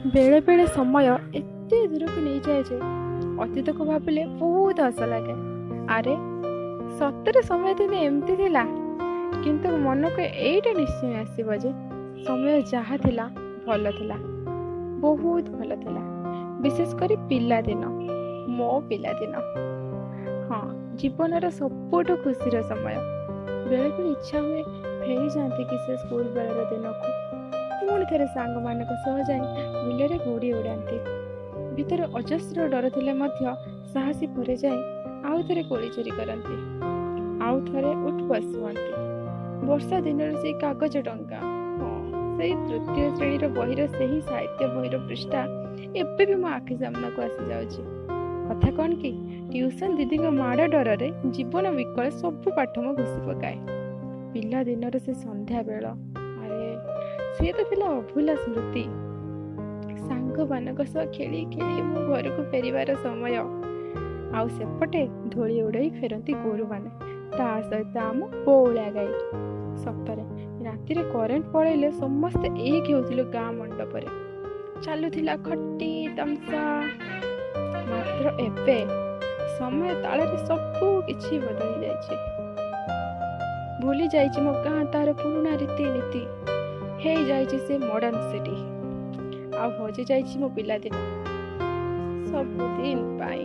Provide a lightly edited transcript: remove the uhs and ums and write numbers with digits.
बेले बेले समय एते दूरକୁ ନେଇଯାଏ ଯେ ଅତୀତକୁ ଭାବିଲେ ବହୁତ ହସ ଲାଗେ। ଆରେ ସତରେ ସମୟ ଦିନେ ଏମିତି ଥିଲା। କିନ୍ତୁ ମନକୁ ଏଇଟା ନିଶ୍ଚୟ ଆସିବ ଯେ ସମୟ ଯାହା ଥିଲା ଭଲ ଥିଲା, ବହୁତ ଭଲ ଥିଲା। ବିଶେଷ କରି ପିଲାଦିନ, ମୋ ପିଲାଦିନ। ହଁ, ଜୀବନର ସବୁଠୁ ଖୁସିର ସମୟ। ବେଳେବେଳେ ଇଚ୍ଛା ହୁଏ ଫେରିଯାଆନ୍ତି କି ସେ ସ୍କୁଲ ବେଳର ଦିନକୁ। ପୁଣି ଥରେ ସାଙ୍ଗମାନଙ୍କ ସହ ଯାଇ ବିଲରେ ଗୁଡ଼ି ଉଡ଼ାନ୍ତି। ଭିତରେ ଅଜସ୍ର ଡର ଥିଲେ ମଧ୍ୟ ସାହସୀ ପରେ ଯାଇ ଆଉ ଥରେ କୋଳି ଚୋରି କରନ୍ତି, ଆଉ ଥରେ ଉଠବସ ହୁଅନ୍ତି। ବର୍ଷା ଦିନର ସେଇ କାଗଜ ଟଙ୍କା, ହଁ, ସେଇ ତୃତୀୟ ଶ୍ରେଣୀର ବହିର ସେହି ସାହିତ୍ୟ ବହିର ପୃଷ୍ଠା ଏବେ ବି ମୋ ଆଖି ସାମ୍ନାକୁ ଆସିଯାଉଛି। କଥା କ'ଣ କି, ଟ୍ୟୁସନ ଦିଦିଙ୍କ ମାଡ଼ ଡରରେ ଜୀବନ ବିକଳ ସବୁ ପାଠ ମୁଁ ଘୁଷି ପକାଏ। ପିଲାଦିନର ସେ ସନ୍ଧ୍ୟାବେଳ, ଆରେ ସିଏ ତ ଥିଲା ଅଭୁଲା ସ୍ମୃତି। ସାଙ୍ଗମାନଙ୍କ ସହ ଖେଳି ଖେଳି ମୁଁ ଘରକୁ ଫେରିବାର ସମୟ, ଆଉ ସେପଟେ ଧୂଳି ଉଡ଼ାଇ ଫେରନ୍ତି ଗୋରୁମାନେ, ତା ସହିତ ଆମ ବଉଳା ଗାଈ। ସତରେ ରାତିରେ କରେଣ୍ଟ ପଳେଇଲେ ସମସ୍ତେ ଏକ ହେଉଥିଲୁ ଗାଁ ମଣ୍ଡପରେ। ଚାଲୁଥିଲା ଖଟି ତମସା। ମାତ୍ର ଏବେ ସମୟ ତାଳରେ ସବୁ କିଛି ବଦଳି ଯାଇଛି। ଭୁଲି ଯାଇଛି ମୋ ଗାଁ ତାର ପୁରୁଣା ରୀତିନୀତି। ହେଇଯାଇଛି ସେ ମଡର୍ଣ୍ଣ ସିଟି। ଆଉ ହଜି ଯାଇଛି ମୋ ପିଲାଦିନ ସବୁଦିନ ପାଇଁ।